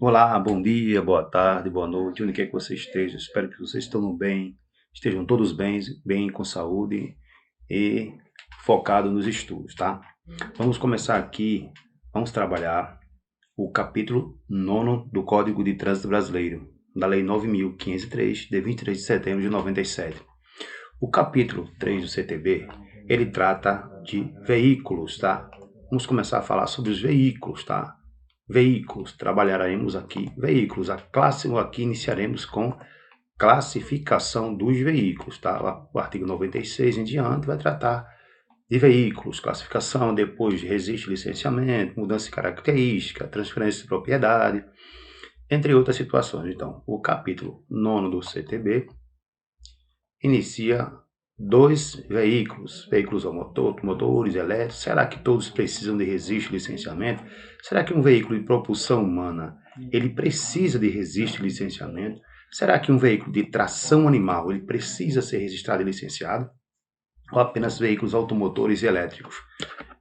Olá, bom dia, boa tarde, boa noite, onde quer que você esteja. Espero que vocês estejam todos bem, com saúde e focado nos estudos, tá? Vamos começar aqui, vamos trabalhar o capítulo 9 do Código de Trânsito Brasileiro, da Lei 9.503, de 23 de setembro de 97. O capítulo 3 do CTB, ele trata de veículos, tá? Vamos começar a falar sobre os veículos, tá? Veículos, trabalharemos aqui veículos. Aqui iniciaremos com classificação dos veículos, tá? O artigo 96 em diante vai tratar de veículos, classificação, depois de registro, licenciamento, mudança de característica, transferência de propriedade, entre outras situações. Então, o capítulo 9 do CTB inicia dois veículos automotores, elétricos. Será que todos precisam de registro e licenciamento? Será que um veículo de propulsão humana, ele precisa de registro e licenciamento? Será que um veículo de tração animal, ele precisa ser registrado e licenciado? Ou apenas veículos automotores e elétricos?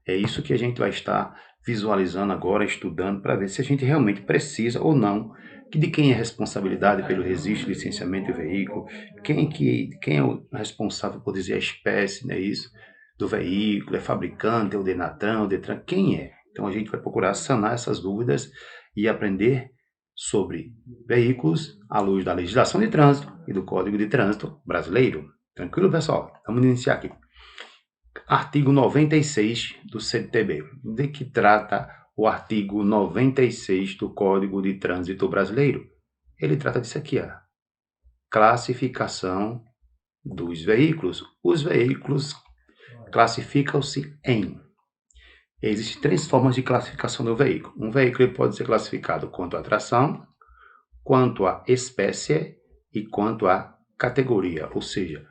É isso que a gente vai estar visualizando agora, estudando, para ver se a gente realmente precisa ou não, de quem é a responsabilidade pelo registro e licenciamento do veículo, quem é o responsável por dizer a espécie, né, isso, do veículo, é fabricante, é o Denatran, o Detran, quem é? Então a gente vai procurar sanar essas dúvidas e aprender sobre veículos à luz da legislação de trânsito e do Código de Trânsito brasileiro. Tranquilo, pessoal? Vamos iniciar aqui. Artigo 96 do CTB. De que trata o artigo 96 do Código de Trânsito Brasileiro? Ele trata disso aqui, ó. Classificação dos veículos. Os veículos classificam-se em... Existem três formas de classificação do veículo. Um veículo pode ser classificado quanto à tração, quanto à espécie e quanto à categoria. Ou seja,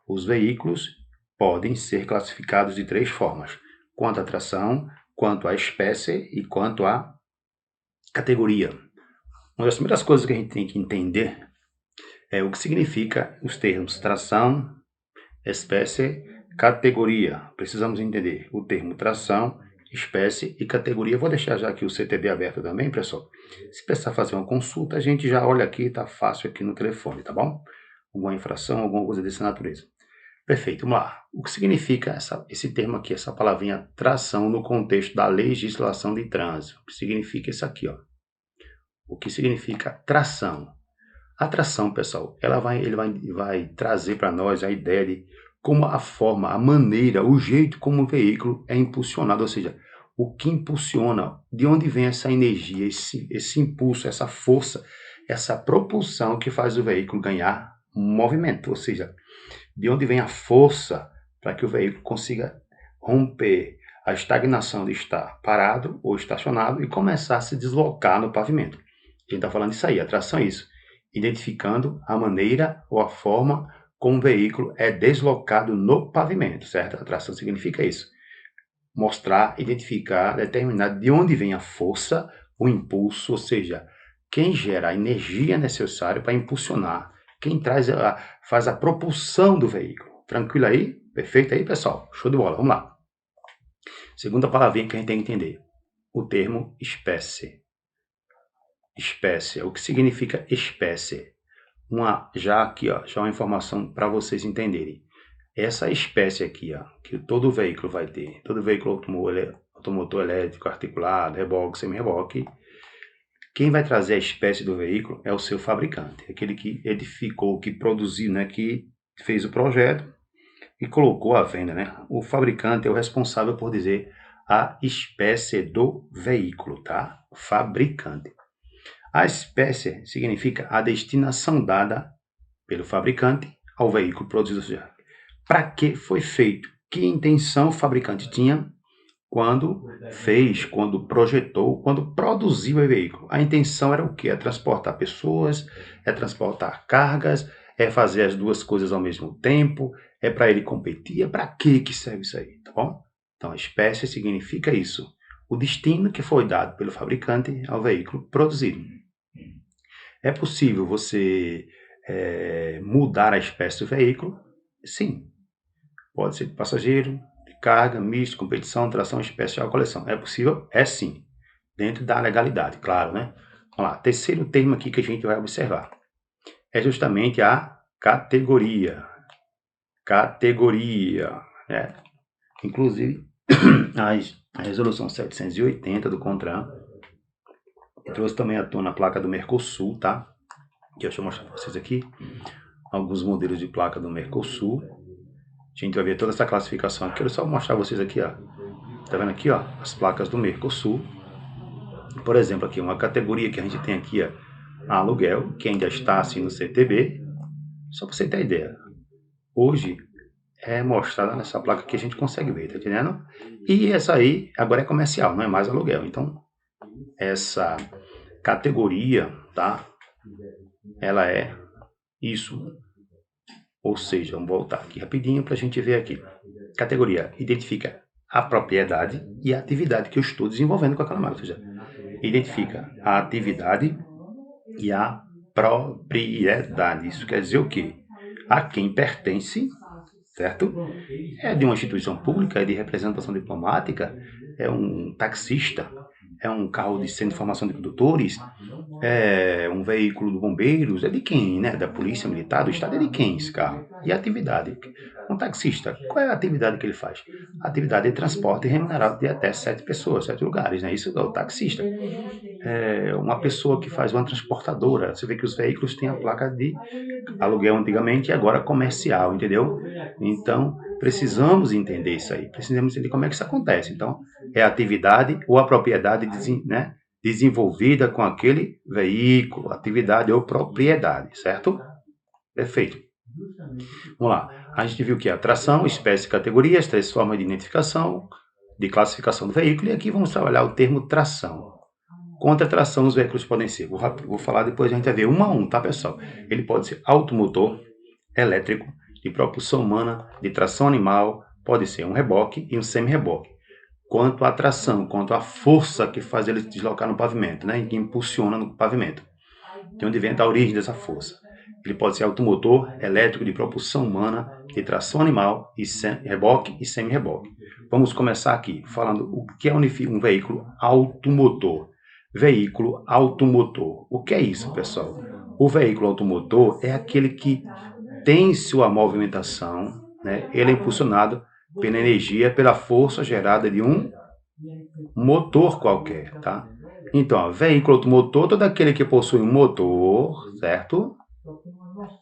os veículos podem ser classificados de três formas: quanto à tração, quanto à espécie e quanto à categoria. Uma das primeiras coisas que a gente tem que entender é o que significa os termos tração, espécie, categoria. Precisamos entender o termo tração, espécie e categoria. Vou deixar já aqui o CTB aberto também, pessoal. Se precisar fazer uma consulta, a gente já olha aqui, tá fácil aqui no telefone, tá bom? Alguma infração, alguma coisa dessa natureza. Perfeito, vamos lá. O que significa esse termo aqui, essa palavrinha tração no contexto da legislação de trânsito? O que significa isso aqui, ó? O que significa tração? A tração, pessoal, ele vai trazer para nós a ideia de como a forma, a maneira, o jeito como o veículo é impulsionado, ou seja, o que impulsiona, de onde vem essa energia, esse impulso, essa força, essa propulsão que faz o veículo ganhar movimento, ou seja, de onde vem a força para que o veículo consiga romper a estagnação de estar parado ou estacionado e começar a se deslocar no pavimento. A gente está falando disso aí, a tração é isso, identificando a maneira ou a forma como o veículo é deslocado no pavimento, certo? A tração significa isso, mostrar, identificar, determinar de onde vem a força, o impulso, ou seja, quem gera a energia necessária para impulsionar, quem faz a propulsão do veículo. Tranquilo aí? Perfeito aí, pessoal? Show de bola, vamos lá. Segunda palavrinha que a gente tem que entender, o termo espécie. Espécie, o que significa espécie? Já aqui, ó, já uma informação para vocês entenderem. Essa espécie aqui, ó, que todo veículo vai ter, todo veículo automotor elétrico, articulado, reboque, semi-reboque, quem vai trazer a espécie do veículo é o seu fabricante, aquele que edificou, que produziu, né, que fez o projeto e colocou à venda, né? O fabricante é o responsável por dizer a espécie do veículo, tá? Fabricante. A espécie significa a destinação dada pelo fabricante ao veículo produzido. Para que foi feito? Que intenção o fabricante tinha quando fez, quando projetou, quando produziu o veículo? A intenção era o quê? É transportar pessoas, é transportar cargas, é fazer as duas coisas ao mesmo tempo, é para ele competir, é para que serve isso aí, tá bom? Então, a espécie significa isso, o destino que foi dado pelo fabricante ao veículo produzido. É possível você mudar a espécie do veículo? Sim. Pode ser de passageiro, de carga, misto, competição, tração especial, coleção. É possível? É sim. Dentro da legalidade, claro, né? Vamos lá, terceiro termo aqui que a gente vai observar é justamente a categoria. Categoria, né? Inclusive, a resolução 780 do CONTRAN trouxe também à tona a placa do Mercosul, tá? Que deixa eu mostrar para vocês aqui alguns modelos de placa do Mercosul. A gente vai ver toda essa classificação aqui. Quero só mostrar para vocês aqui, ó. Tá vendo aqui, ó, as placas do Mercosul. Por exemplo, aqui uma categoria que a gente tem aqui, ó, aluguel, que ainda está assim no CTB. Só para você ter ideia. Hoje é mostrada nessa placa que a gente consegue ver, tá entendendo? E essa aí agora é comercial, não é mais aluguel. Então, essa categoria, tá? Ela é isso. Ou seja, vamos voltar aqui rapidinho para a gente ver aqui. Categoria identifica a propriedade e a atividade que eu estou desenvolvendo com aquela marca. Ou seja, identifica a atividade e a propriedade. Isso quer dizer o quê? A quem pertence, certo? É de uma instituição pública, é de representação diplomática, é um taxista, é um carro de centro de formação de condutores, é um veículo do bombeiros, é de quem, né? Da polícia militar, do estado, é de quem esse carro? E a atividade? Um taxista, qual é a atividade que ele faz? A atividade de transporte remunerado de até 7 pessoas, 7 lugares, né? Isso é o taxista. É uma pessoa que faz uma transportadora, você vê que os veículos têm a placa de aluguel antigamente e agora comercial, entendeu? Então, precisamos entender isso aí, precisamos entender como é que isso acontece. Então, é a atividade ou a propriedade, né, desenvolvida com aquele veículo, atividade ou propriedade, certo? Perfeito. Vamos lá. A gente viu que é atração, espécie e categoria, as três formas de identificação, de classificação do veículo, e aqui vamos trabalhar o termo tração. Contra tração, os veículos podem ser, vou falar depois, a gente vai ver um a um, tá, pessoal? Ele pode ser automotor, elétrico, de propulsão humana, de tração animal, pode ser um reboque e um semi-reboque. Quanto à tração, quanto à força que faz ele se deslocar no pavimento, né, que impulsiona no pavimento. De onde vem a origem dessa força. Ele pode ser automotor, elétrico, de propulsão humana, de tração animal, e reboque e semi-reboque. Vamos começar aqui falando o que é um veículo automotor. Veículo automotor. O que é isso, pessoal? O veículo automotor é aquele que tem sua movimentação, né? Ele é impulsionado pela energia, pela força gerada de um motor qualquer, tá? Então, ó, veículo automotor, todo aquele que possui um motor, certo?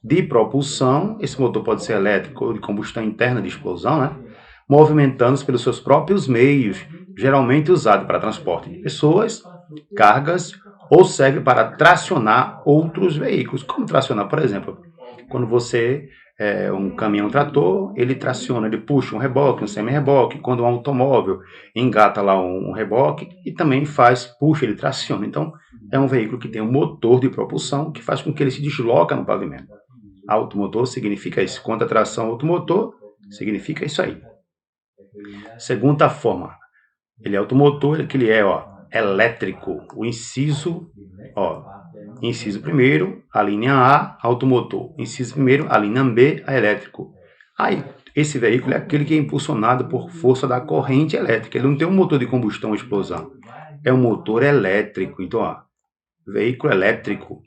De propulsão, esse motor pode ser elétrico ou de combustão interna de explosão, né? Movimentando-se pelos seus próprios meios, geralmente usado para transporte de pessoas, cargas, ou serve para tracionar outros veículos. Como tracionar, por exemplo, quando você um caminhão trator, ele traciona, ele puxa um reboque, um semi-reboque. Quando um automóvel engata lá um reboque e também puxa, ele traciona. Então, é um veículo que tem um motor de propulsão que faz com que ele se desloca no pavimento. Automotor significa isso. Quanto à tração automotor, significa isso aí. Segunda forma, ele é automotor, que ele é elétrico. O inciso, inciso primeiro, a linha A, automotor. Inciso primeiro, a linha B, a elétrico. Aí, esse veículo é aquele que é impulsionado por força da corrente elétrica. Ele não tem um motor de combustão ou explosão. É um motor elétrico. Então, veículo elétrico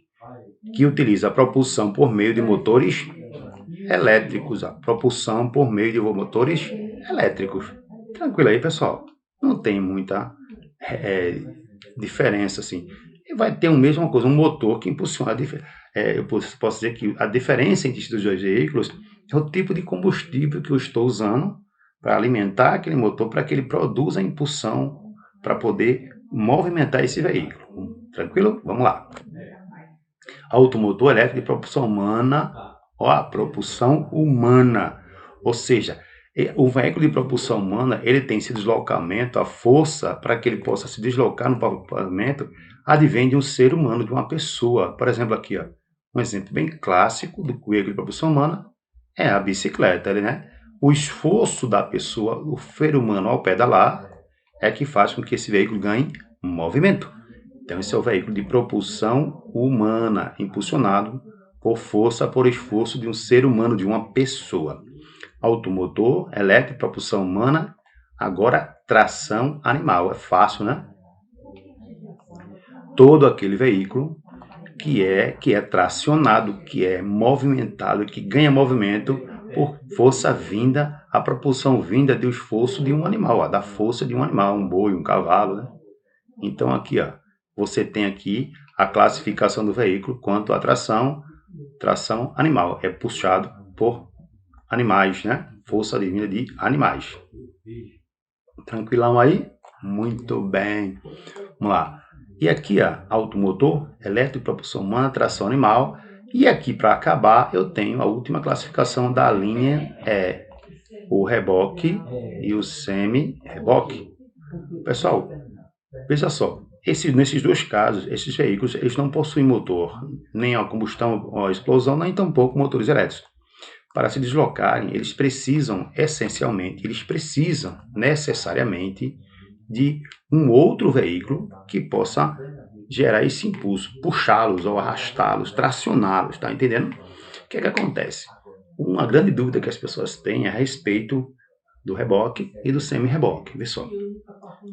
que utiliza a propulsão por meio de motores elétricos. A propulsão por meio de motores elétricos. Tranquilo aí, pessoal. Não tem muita diferença, assim. E vai ter a mesma coisa, um motor que impulsiona. Eu posso dizer que a diferença entre esses dois veículos é o tipo de combustível que eu estou usando para alimentar aquele motor, para que ele produza a impulsão para poder movimentar esse veículo. Tranquilo? Vamos lá. Automotor elétrico de propulsão humana, a propulsão humana. Ou seja, o veículo de propulsão humana, ele tem esse deslocamento, a força para que ele possa se deslocar no pavimento, advém de um ser humano, de uma pessoa. Por exemplo, aqui, um exemplo bem clássico do veículo de propulsão humana é a bicicleta, né? O esforço da pessoa, o ser humano ao pedalar, é que faz com que esse veículo ganhe movimento. Então, esse é o veículo de propulsão humana, impulsionado por força, por esforço de um ser humano, de uma pessoa. Automotor, elétrico, propulsão humana, agora tração animal. É fácil, né? todo aquele veículo que é tracionado, que é movimentado, que ganha movimento por força vinda, a propulsão vinda do esforço de um animal, da força de um animal, um boi, um cavalo, né? Então aqui, você tem aqui a classificação do veículo quanto à tração animal, é puxado por animais, né? Força vinda de animais. Tranquilão aí? Muito bem. Vamos lá. E aqui, automotor, elétrico, propulsão humana, tração animal. E aqui, para acabar, eu tenho a última classificação da linha, o reboque e o semi-reboque. Pessoal, veja só, nesses dois casos, esses veículos eles não possuem motor, nem a combustão ou a explosão, nem tampouco motores elétricos. Para se deslocarem, eles precisam necessariamente, de um outro veículo que possa gerar esse impulso, puxá-los ou arrastá-los, tracioná-los, tá entendendo? O que é que acontece? Uma grande dúvida que as pessoas têm é a respeito do reboque e do semi-reboque. Vê só,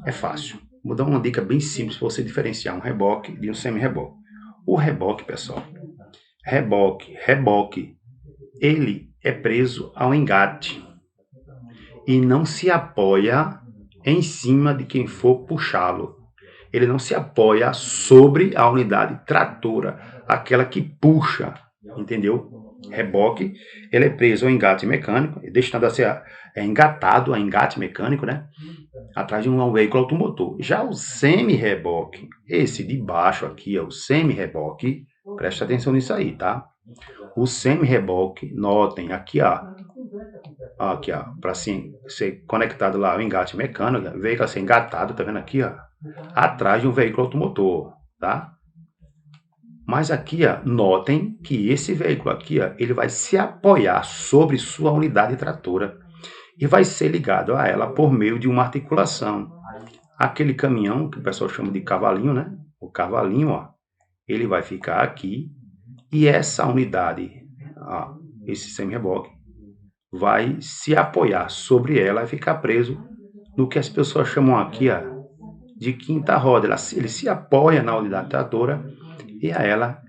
é fácil. Vou dar uma dica bem simples para você diferenciar um reboque de um semi-reboque. O reboque, pessoal, reboque, ele é preso ao engate e não se apoia em cima de quem for puxá-lo. Ele não se apoia sobre a unidade tratora, aquela que puxa, entendeu? Reboque, ele é preso ao engate mecânico, destinado a ser engatado a engate mecânico, né? Atrás de um veículo automotor. Já o semi-reboque, esse de baixo aqui é o semi-reboque, presta atenção nisso aí, tá? O semi-reboque, notem aqui, para ser conectado lá ao engate mecânico, o veículo a ser engatado, tá vendo aqui, atrás de um veículo automotor, tá? Mas aqui, notem que esse veículo aqui, ele vai se apoiar sobre sua unidade tratora e vai ser ligado a ela por meio de uma articulação. Aquele caminhão, que o pessoal chama de cavalinho, né? O cavalinho, ele vai ficar aqui e essa unidade, esse semi-reboque, vai se apoiar sobre ela e ficar preso no que as pessoas chamam aqui, de quinta roda. Ele se apoia na unidade tratora e a ela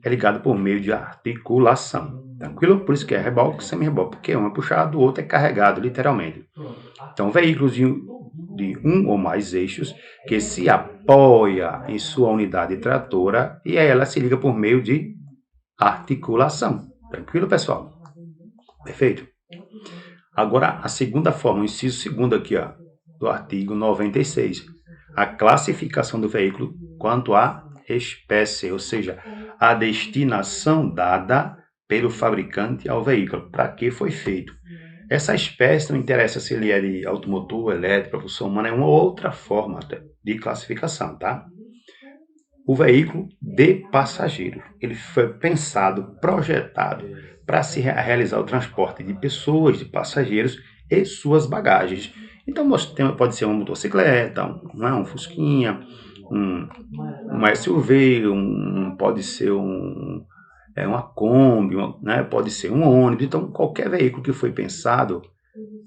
é ligado por meio de articulação. Tranquilo? Por isso que é reboque, semi-reboque, porque um é puxado, o outro é carregado, literalmente. Então, veículos de um ou mais eixos que se apoia em sua unidade tratora e a ela se liga por meio de articulação. Tranquilo, pessoal? Perfeito? Agora, a segunda forma, o inciso segundo aqui, do artigo 96. A classificação do veículo quanto à espécie, ou seja, a destinação dada pelo fabricante ao veículo, para que foi feito. Essa espécie não interessa se ele é de automotor, elétrico, propulsão humana, é uma outra forma de classificação, tá? O veículo de passageiro, ele foi pensado, projetado para se realizar o transporte de pessoas, de passageiros e suas bagagens. Então, pode ser uma motocicleta, um fusquinha, um SUV, pode ser uma Kombi, né? Pode ser um ônibus. Então, qualquer veículo que foi pensado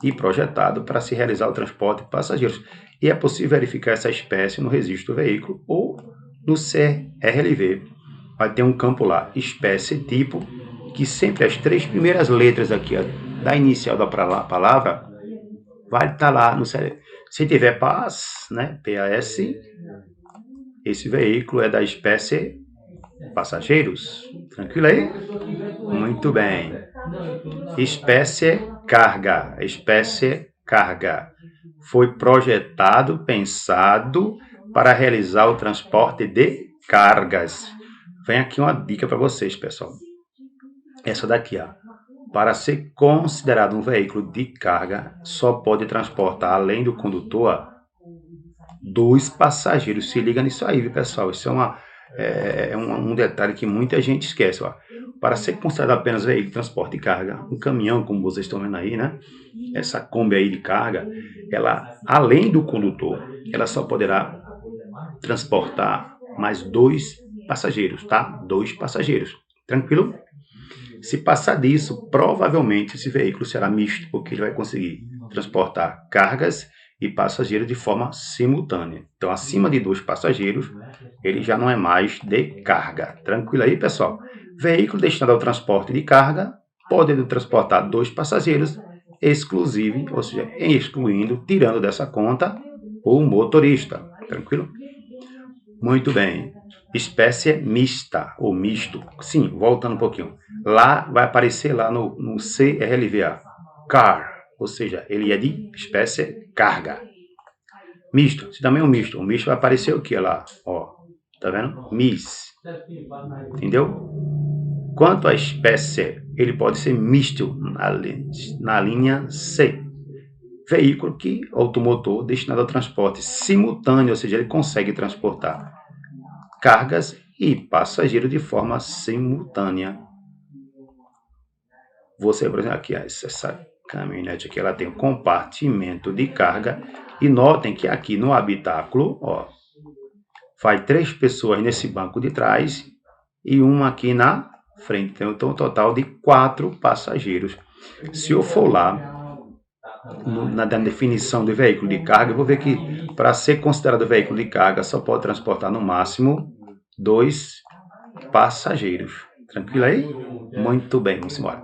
e projetado para se realizar o transporte de passageiros. E é possível verificar essa espécie no registro do veículo ou no CRLV. Vai ter um campo lá, espécie, tipo, que sempre as três primeiras letras aqui da inicial da palavra vai estar lá no CRLV. Se tiver PAS, né, PAS, esse veículo é da espécie passageiros. Tranquilo aí? Muito bem. Espécie carga. Foi projetado, pensado para realizar o transporte de cargas. Vem aqui uma dica para vocês, pessoal. Essa daqui, para ser considerado um veículo de carga, só pode transportar, além do condutor, 2 passageiros. Se liga nisso aí, viu, pessoal? Isso é um detalhe que muita gente esquece. Para ser considerado apenas veículo de transporte de carga, um caminhão, como vocês estão vendo aí, né? Essa Kombi aí de carga, ela, além do condutor, ela só poderá transportar mais 2 passageiros, tá? 2 passageiros. Tranquilo? Se passar disso, provavelmente esse veículo será misto, porque ele vai conseguir transportar cargas e passageiros de forma simultânea. Então, acima de 2 passageiros, ele já não é mais de carga. Tranquilo aí, pessoal? Veículo destinado ao transporte de carga, podendo transportar 2 passageiros, exclusive, ou seja, excluindo, tirando dessa conta, o motorista. Tranquilo? Muito bem. Espécie mista, ou misto. Sim, voltando um pouquinho. Lá vai aparecer lá no CRLVA. Car, ou seja, ele é de espécie carga. Misto, se também é um misto. O misto vai aparecer o que lá? Ó, tá vendo? Mis. Entendeu? Quanto à espécie, ele pode ser misto na linha C. Veículo que automotor destinado ao transporte simultâneo, ou seja, ele consegue transportar cargas e passageiros de forma simultânea. Você, por exemplo, aqui, essa caminhonete aqui, ela tem um compartimento de carga. E notem que aqui no habitáculo, ó, vai 3 pessoas nesse banco de trás e uma aqui na frente. Então, um total de 4 passageiros. Se eu for lá na definição de veículo de carga, eu vou ver que para ser considerado veículo de carga só pode transportar no máximo 2 passageiros. Tranquilo aí? Muito bem, vamos embora.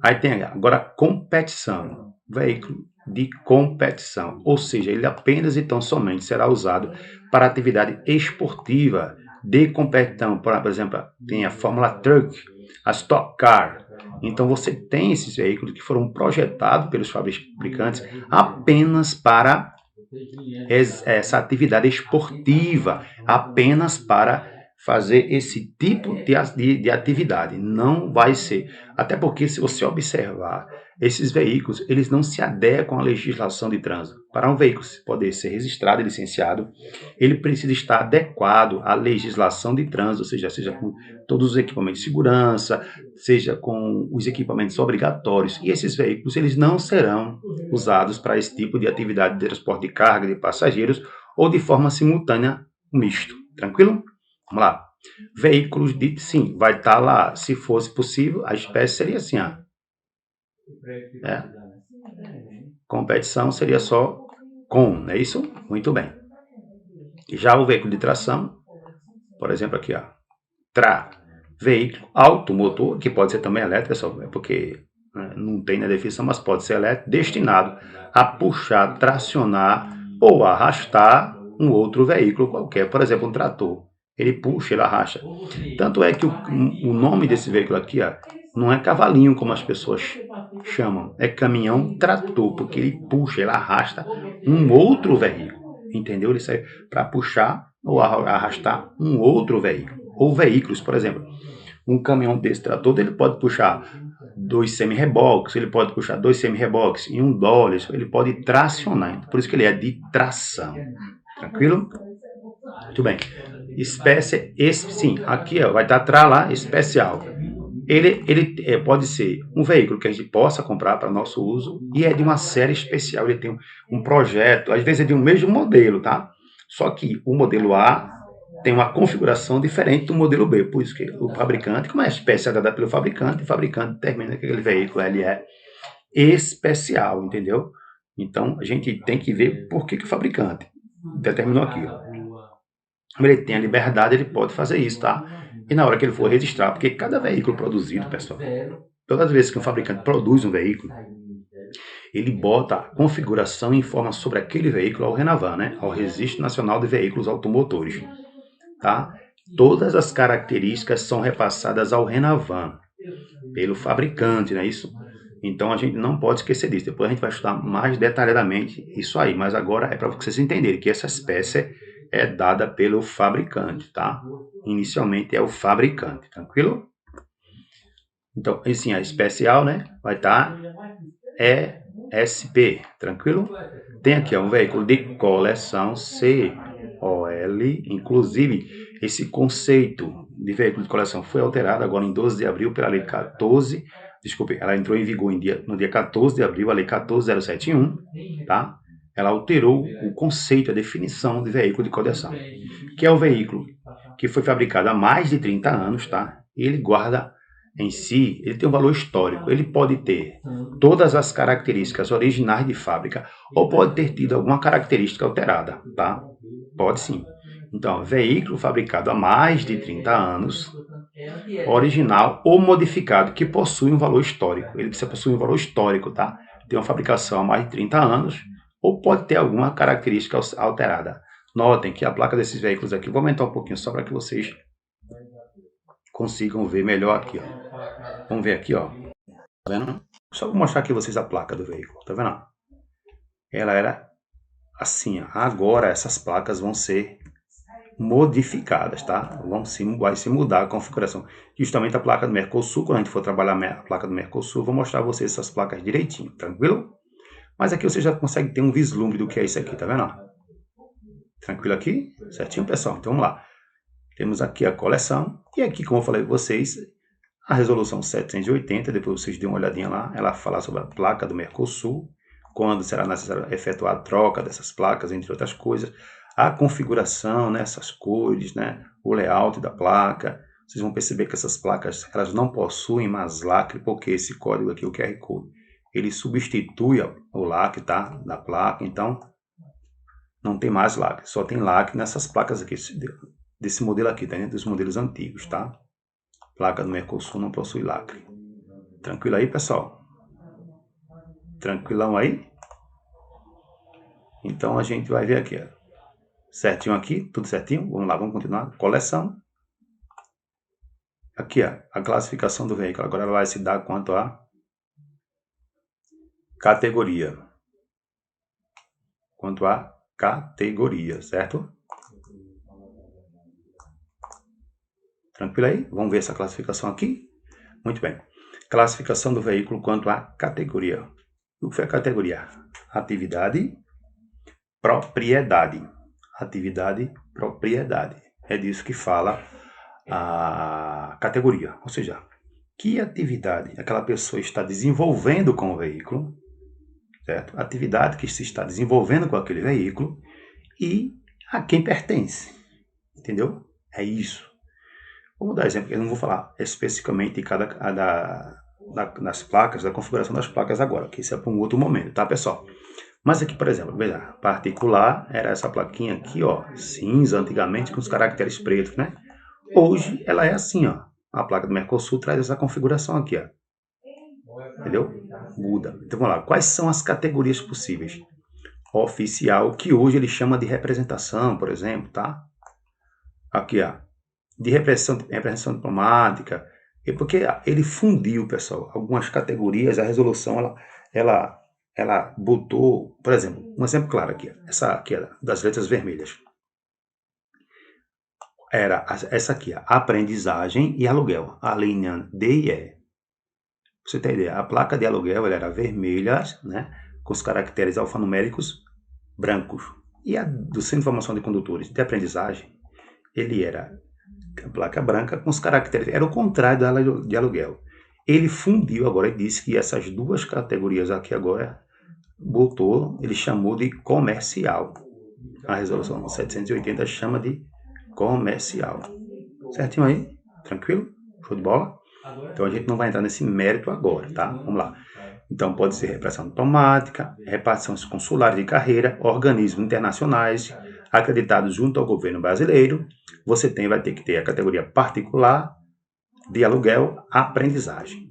Aí tem agora competição. Veículo de competição, ou seja, ele apenas e tão somente será usado para atividade esportiva de competição. Por exemplo, tem a Fórmula Truck, a Stock Car. Então você tem esses veículos que foram projetados pelos fabricantes apenas para essa atividade esportiva, apenas para fazer esse tipo de atividade. Não vai ser. Até porque, se você observar, esses veículos, eles não se adequam à legislação de trânsito. Para um veículo poder ser registrado e licenciado, ele precisa estar adequado à legislação de trânsito, ou seja com todos os equipamentos de segurança, seja com os equipamentos obrigatórios. E esses veículos, eles não serão usados para esse tipo de atividade de transporte de carga, de passageiros, ou de forma simultânea, misto. Tranquilo? Vamos lá. Veículos de... Sim, vai estar lá, se fosse possível, a espécie seria assim, ó. Competição seria só com, não é isso? Muito bem. Já o veículo de tração, por exemplo, aqui, ó. Veículo automotor, que pode ser também elétrico, pessoal, porque não tem na definição, mas pode ser elétrico, destinado a puxar, tracionar ou arrastar um outro veículo qualquer, por exemplo, um trator. Ele puxa, ele arrasta. Tanto é que o nome desse veículo aqui, ó, não é cavalinho, como as pessoas chamam, é caminhão-trator, porque ele puxa, ele arrasta um outro veículo, entendeu? Ele serve para puxar ou arrastar um outro veículo. Ou veículos, por exemplo, um caminhão desse trator, ele pode puxar 2 semi-reboques, ele pode puxar 2 semi-reboques e um dolly, ele pode tracionar, por isso que ele é de tração. Tranquilo? Muito bem. Espécie, sim, aqui ó, vai estar lá, especial. Ele pode ser um veículo que a gente possa comprar para nosso uso e é de uma série especial, ele tem um projeto, às vezes é de um mesmo modelo, tá? Só que o modelo A tem uma configuração diferente do modelo B, por isso que o fabricante, como é espécie dada pelo fabricante, o fabricante determina que aquele veículo ele é especial, entendeu? Então, a gente tem que ver por que o fabricante determinou aquilo. Como ele tem a liberdade, ele pode fazer isso, tá? E na hora que ele for registrar, porque cada veículo produzido, pessoal, todas as vezes que um fabricante produz um veículo, ele bota a configuração e informa sobre aquele veículo ao RENAVAN, né? Ao Registro Nacional de Veículos Automotores, tá? Todas as características são repassadas ao RENAVAN, pelo fabricante, não é isso? Então a gente não pode esquecer disso. Depois a gente vai estudar mais detalhadamente isso aí, mas agora é para vocês entenderem que essa espécie é dada pelo fabricante, tá? Inicialmente é o fabricante, tranquilo? Então, assim, a especial, né? Vai estar ESP, tranquilo? Tem aqui um veículo de coleção COL, inclusive esse conceito de veículo de coleção foi alterado agora em 12 de abril pela lei 14, desculpe, ela entrou em vigor no dia 14 de abril, a lei 14071, tá? Ela alterou o conceito, a definição de veículo de coleção, que é o veículo que foi fabricado há mais de 30 anos, tá? Ele guarda em si, ele tem um valor histórico. Ele pode ter todas as características originais de fábrica ou pode ter tido alguma característica alterada, tá? Pode sim. Então, veículo fabricado há mais de 30 anos, original ou modificado, que possui um valor histórico. Ele precisa possuir um valor histórico, tá? Tem uma fabricação há mais de 30 anos, ou pode ter alguma característica alterada. Notem que a placa desses veículos aqui, vou aumentar um pouquinho só para que vocês consigam ver melhor aqui, ó. Vamos ver aqui, ó. Tá vendo? Só vou mostrar aqui vocês a placa do veículo, tá vendo? Ela era assim, ó. Agora essas placas vão ser modificadas, tá? Vai se mudar a configuração. Justamente a placa do Mercosul, quando a gente for trabalhar a placa do Mercosul, vou mostrar a vocês essas placas direitinho, tranquilo? Mas aqui você já consegue ter um vislumbre do que é isso aqui, tá vendo? Tranquilo aqui? Certinho, pessoal? Então vamos lá. Temos aqui a coleção, e aqui, como eu falei para vocês, a resolução 780, depois vocês dêem uma olhadinha lá, ela fala sobre a placa do Mercosul, quando será necessário efetuar a troca dessas placas, entre outras coisas, a configuração, né, essas cores, né, o layout da placa. Vocês vão perceber que essas placas elas não possuem mais lacre, porque esse código aqui, o QR Code, ele substitui o lacre, tá, da placa, então não tem mais lacre, só tem lacre nessas placas aqui, desse modelo aqui, tá, dos modelos antigos, tá? Placa do Mercosul não possui lacre. Tranquilo aí, pessoal? Tranquilão aí? Então a gente vai ver aqui, ó. Certinho aqui, tudo certinho? Vamos lá, vamos continuar. Coleção. Aqui, ó, a classificação do veículo. Agora ela vai se dar quanto a categoria. Quanto a categoria, certo? Tranquilo aí? Vamos ver essa classificação aqui? Muito bem. Classificação do veículo quanto à categoria. O que foi a categoria? Atividade, propriedade. Atividade, propriedade. É disso que fala a categoria. Ou seja, que atividade aquela pessoa está desenvolvendo com o veículo, certo? Atividade que se está desenvolvendo com aquele veículo e a quem pertence. Entendeu? É isso. Vamos dar exemplo. Eu não vou falar especificamente de das placas, da configuração das placas agora, que isso é para um outro momento, tá, pessoal? Mas aqui, por exemplo, veja, particular era essa plaquinha aqui, ó, cinza, antigamente com os caracteres pretos, né? Hoje ela é assim, ó. A placa do Mercosul traz essa configuração aqui, ó. Entendeu? Muda. Então vamos lá. Quais são as categorias possíveis? Oficial, que hoje ele chama de representação, por exemplo, tá? Aqui, ó. De representação diplomática. É porque ele fundiu, pessoal, algumas categorias, a resolução, ela botou, por exemplo, um exemplo claro aqui, essa aqui, das letras vermelhas. Era essa aqui, aprendizagem e aluguel, a linha D e E. Pra você ter ideia, a placa de aluguel ela era vermelha, né, com os caracteres alfanuméricos brancos. E a do Centro de Informação de Condutores de Aprendizagem, ele era a placa branca com os caracteres, era o contrário de aluguel. Ele fundiu agora e disse que essas duas categorias aqui agora ele chamou de comercial. A resolução 780 chama de comercial. Certinho aí? Tranquilo? Show de bola? Então a gente não vai entrar nesse mérito agora, tá? Vamos lá. Então pode ser repressão automática, repartições consulares de carreira, organismos internacionais acreditados junto ao governo brasileiro. Você vai ter que ter a categoria particular, de aluguel, aprendizagem.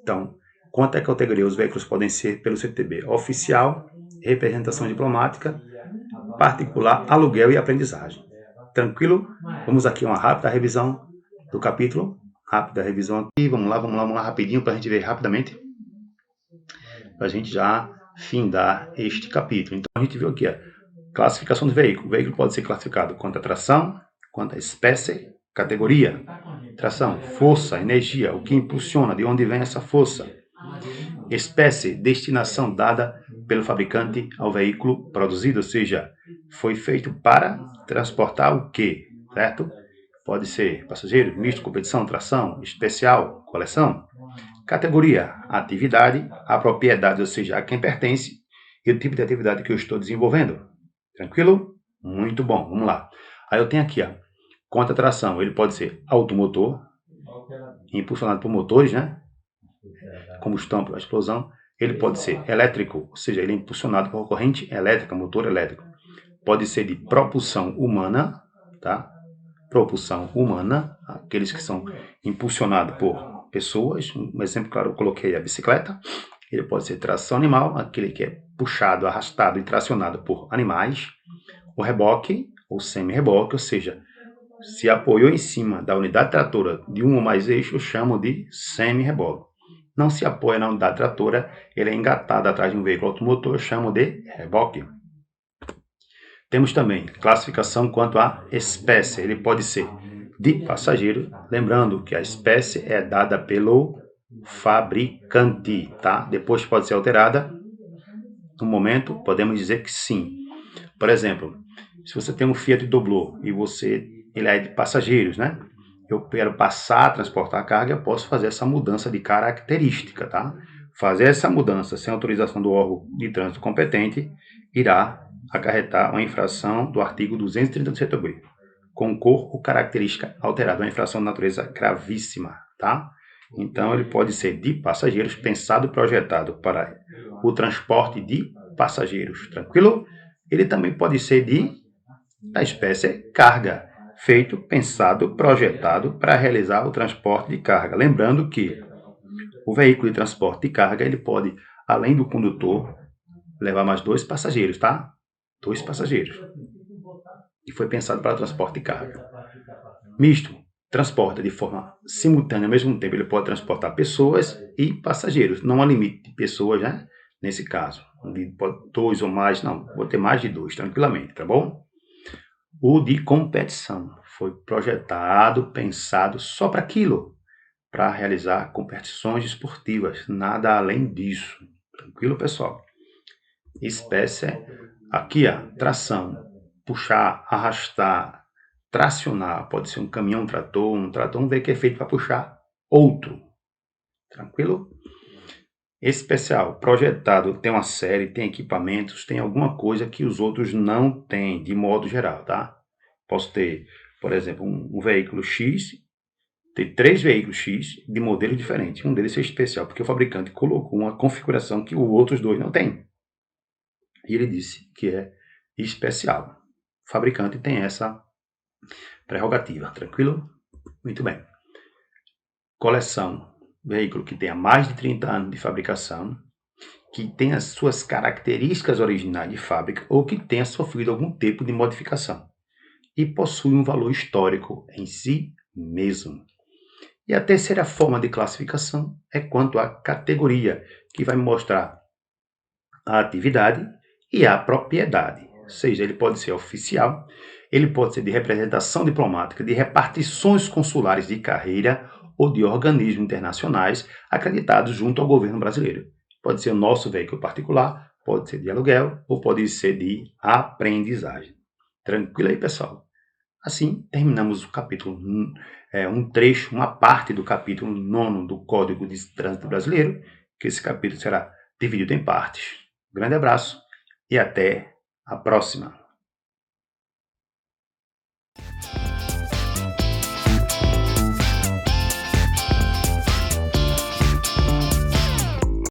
Então, quanto à categoria, os veículos podem ser pelo CTB oficial, representação diplomática, particular, aluguel e aprendizagem. Tranquilo? Vamos aqui a uma rápida revisão do capítulo. Rápida revisão aqui. Vamos lá rapidinho para a gente ver rapidamente. Para a gente já findar este capítulo. Então a gente viu aqui a classificação do veículo. O veículo pode ser classificado quanto a tração, quanto a espécie, categoria. Tração, força, energia, o que impulsiona, de onde vem essa força. Espécie, destinação dada pelo fabricante ao veículo produzido, ou seja, foi feito para transportar o quê, certo? Pode ser passageiro, misto, competição, tração, especial, coleção. Categoria, atividade, a propriedade, ou seja, a quem pertence, e o tipo de atividade que eu estou desenvolvendo. Tranquilo? Muito bom, vamos lá. Aí eu tenho aqui, ó, quanto à tração, ele pode ser automotor, impulsionado por motores, né? Combustão por explosão. Ele pode ser elétrico, ou seja, ele é impulsionado por corrente elétrica, motor elétrico. Pode ser de propulsão humana, tá? Propulsão humana, aqueles que são impulsionados por pessoas. Um exemplo claro, eu coloquei a bicicleta. Ele pode ser tração animal, aquele que é puxado, arrastado e tracionado por animais. O reboque, ou semi-reboque, ou seja, se apoiou em cima da unidade tratora de um ou mais eixos, eu chamo de semi-reboque. Não se apoia na unidade tratora, ele é engatado atrás de um veículo automotor, eu chamo de reboque. Temos também classificação quanto à espécie. Ele pode ser de passageiro, lembrando que a espécie é dada pelo fabricante, tá? Depois pode ser alterada. No momento, podemos dizer que sim. Por exemplo, se você tem um Fiat Doblò e ele é de passageiros, né? Eu quero passar a transportar carga, eu posso fazer essa mudança de característica, tá? Fazer essa mudança sem autorização do órgão de trânsito competente irá acarretar uma infração do artigo 230 do CTB, com cor ou característica alterada, uma infração de natureza gravíssima, tá? Então, ele pode ser de passageiros, pensado e projetado para o transporte de passageiros, tranquilo? Ele também pode ser da espécie carga, feito, pensado, projetado para realizar o transporte de carga. Lembrando que o veículo de transporte de carga, ele pode, além do condutor, levar mais 2 passageiros, tá? 2 passageiros. E foi pensado para transporte de carga. Misto, transporta de forma simultânea, ao mesmo tempo, ele pode transportar pessoas e passageiros. Não há limite de pessoas, né? Nesse caso, de 2 ou mais, não, vou ter mais de 2, tranquilamente, tá bom? O de competição foi projetado, pensado só para aquilo, para realizar competições esportivas, nada além disso. Tranquilo, pessoal? Espécie, aqui, tração, puxar, arrastar, tracionar, pode ser um caminhão, um trator, um veículo que é feito para puxar outro. Tranquilo? Especial, projetado, tem uma série, tem equipamentos, tem alguma coisa que os outros não têm, de modo geral, tá? Posso ter, por exemplo, um veículo X, ter 3 veículos X de modelos diferentes. Um deles é especial, porque o fabricante colocou uma configuração que os outros 2 não têm. E ele disse que é especial. O fabricante tem essa prerrogativa, tranquilo? Muito bem. Coleção, veículo que tenha mais de 30 anos de fabricação, que tenha as suas características originais de fábrica ou que tenha sofrido algum tipo de modificação e possui um valor histórico em si mesmo. E a terceira forma de classificação é quanto à categoria, que vai mostrar a atividade e a propriedade. Ou seja, ele pode ser oficial, ele pode ser de representação diplomática, de repartições consulares de carreira ou de organismos internacionais acreditados junto ao governo brasileiro. Pode ser o nosso veículo particular, pode ser de aluguel ou pode ser de aprendizagem. Tranquilo aí, pessoal? Assim, terminamos o capítulo, um trecho, uma parte do capítulo 9 do Código de Trânsito Brasileiro, que esse capítulo será dividido em partes. Grande abraço e até a próxima!